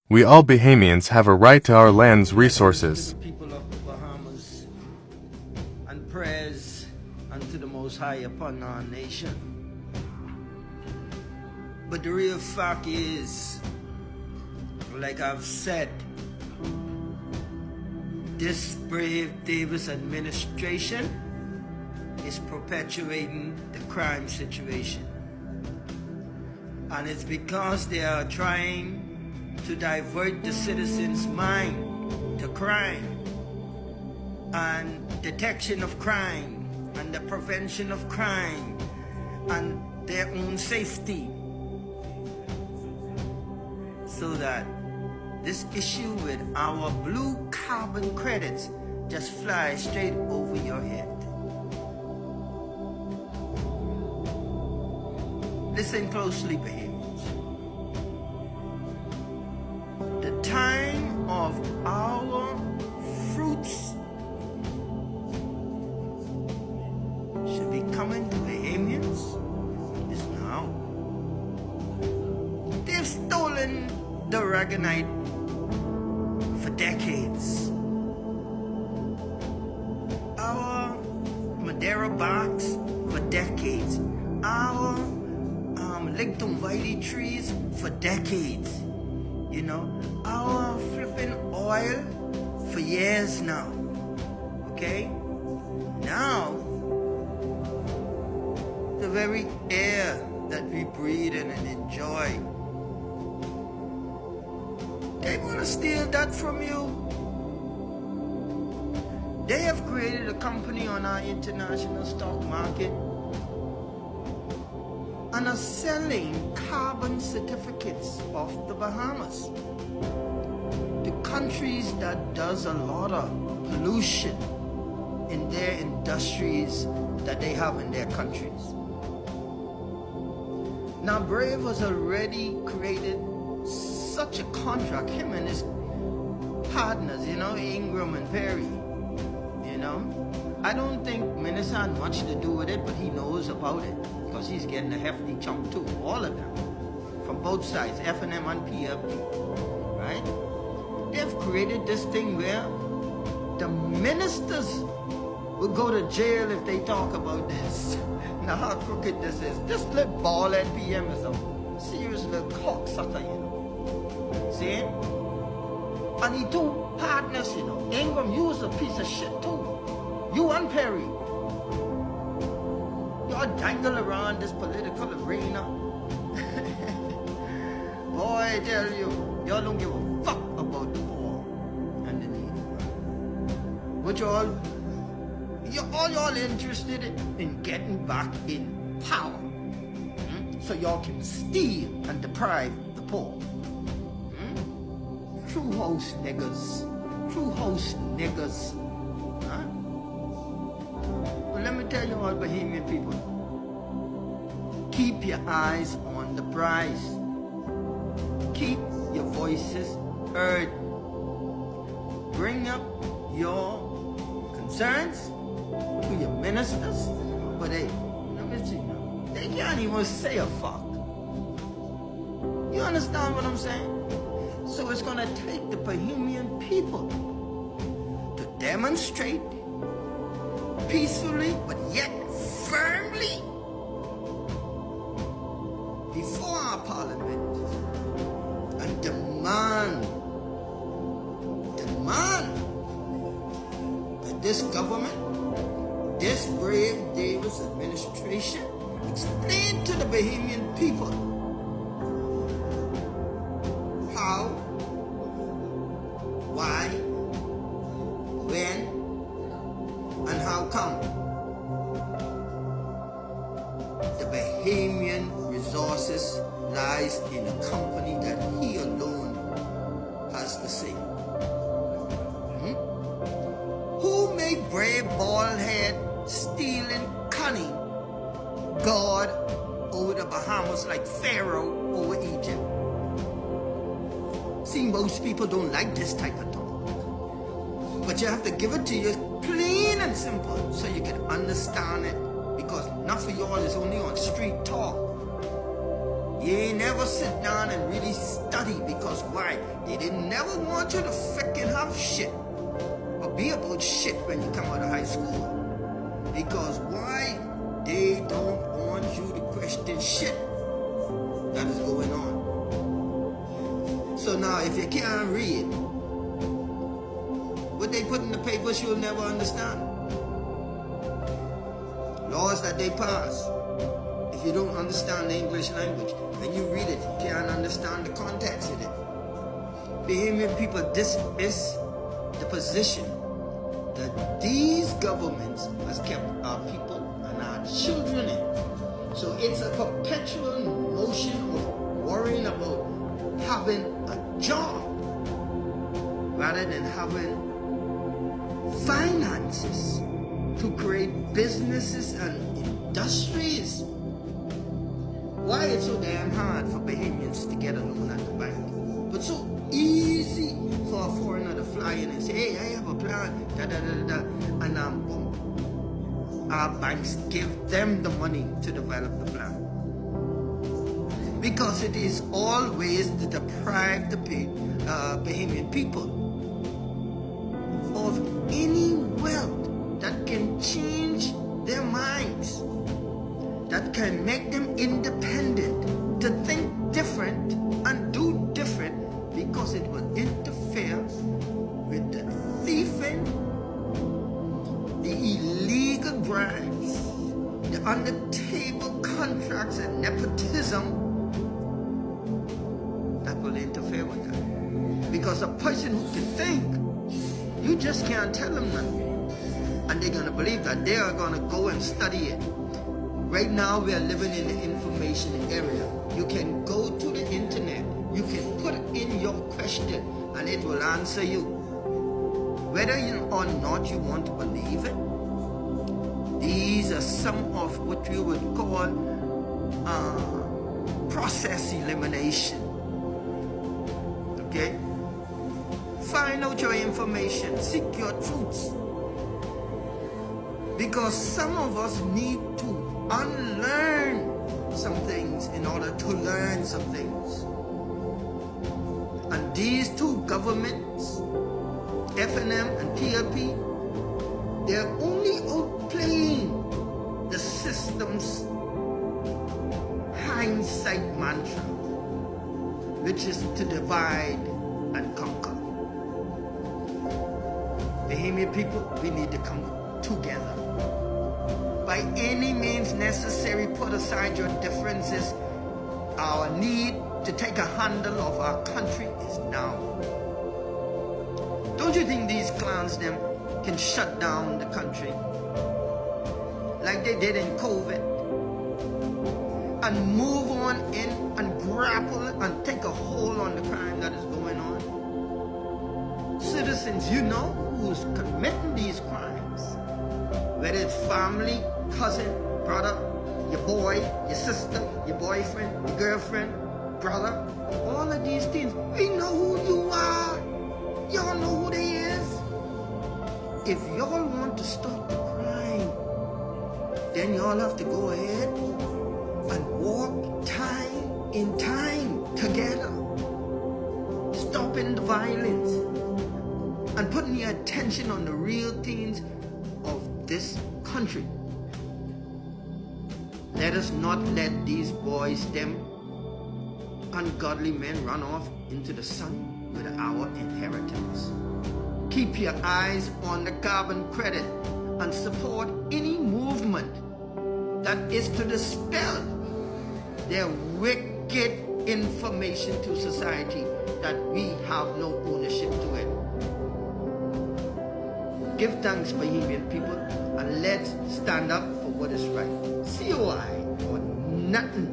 We all Bahamians have a right to our land's resources. People of the Bahamas, and prayers unto the Most High upon our nation. But the real fact is, like I've said, this brave Davis administration is perpetuating the crime situation. And it's because they are trying to divert the citizens' mind to crime and detection of crime and the prevention of crime and their own safety, so that this issue with our blue carbon credits just flies straight over your head. Listen closely, Bahamians. The time of our fruits should be coming to Bahamians is now. They've stolen the Aragonite for decades. Our Madeira barks for decades. Our Lictum vitae trees for decades. You know, our flipping oil for years now. Okay? Now, the very air that we breathe in and enjoy, they want to steal that from you. They have created a company on our international stock market and are selling carbon certificates of the Bahamas to countries that does a lot of pollution in their industries that they have in their countries. Now, Brave has already created such a contract, him and his partners, you know, Ingram and Perry, you know. I don't think Minister had much to do with it, but he knows about it because he's getting a hefty chunk too, all of them, from both sides, F&M and PFP, right? They've created this thing where the ministers will go to jail if they talk about this. Now how crooked this is. This little bald-head PM is a serious little cocksucker, you know. See? And he two partners, you know. Ingram, you was a piece of shit too. You and Perry. Y'all dangle around this political arena. Boy, I tell you, y'all don't give a fuck about the poor and the needy. But all y'all interested in getting back in power. So y'all can steal and deprive the poor. True house niggas. True house niggas. Huh? But let me tell you all, Bahamian people, keep your eyes on the prize. Keep your voices heard. Bring up your concerns to your ministers, but let me see now, they can't even say a fuck. You understand what I'm saying? So it's gonna take the Bahamian people to demonstrate peacefully, but yet firmly before our parliament and demand that this government, this brave Davis administration, explain to the Bahamian people how, why, when, and how come the Bahamian resources lies in a company that he alone has the say. Who made brave bald-head, stealing, cunning God over the Bahamas like Pharaoh over Egypt? See, most people don't like this type of talk. But you have to give it to you plain and simple so you can understand it. Because enough of y'all is only on street talk. You ain't never sit down and really study, because why? They didn't never want you to freaking have shit or be about shit when you come out of high school. Because why? They don't want you to question shit that is going on. So now if you can't read, what they put in the papers you'll never understand. Laws that they pass, if you don't understand the English language, when you read it, you can't understand the context of it. Bahamian people dismiss the position that these governments has kept our people and our children in. So it's a perpetual motion of worrying about having a job rather than having finances to create businesses and industries. Why it's so damn hard for Bahamians to get a loan at the bank, but so easy for a foreigner to fly in and say, hey, I have a plan, and our banks give them the money to develop the plan. Because it is always to deprive the Bahamian people of any wealth that can change their minds, that can make them independent, to think different and do different, because it will interfere with the thieving, the illegal bribes, the under-table contracts and nepotism that will interfere with that. Because a person who can think, you just can't tell them nothing. And they're going to believe that they are going to go and study it. Right now we are living in the information area. You can go to the internet, you can put in your question and it will answer you. Whether or not you want to believe it, these are some of what we would call process elimination. Okay? Find out your information, seek your truths. Because some of us need to unlearn some things in order to learn some things. And these two governments, FNM and PLP, they're only outplaying the system's hindsight mantra, which is to divide and conquer. Bahamian people, we need to come together. By any means necessary, put aside your differences. Our need to take a handle of our country is now. Don't you think these clowns them can shut down the country like they did in COVID and move on in and grapple and take a hold on the crime that is going on? Citizens, you know who's committing these crimes, whether it's family, cousin, brother, your boy, your sister, your boyfriend, your girlfriend, brother, all of these things. We know who you are. Y'all know who they is. If y'all want to stop the crime, then y'all have to go ahead and walk time in time together, stopping the violence and putting your attention on the real things of this country. Let us not let these boys, them ungodly men, run off into the sun with our inheritance. Keep your eyes on the carbon credit and support any movement that is to dispel their wicked information to society that we have no ownership to it. Give thanks, Bahamian people, and let's stand up for what is right. COI or nothing.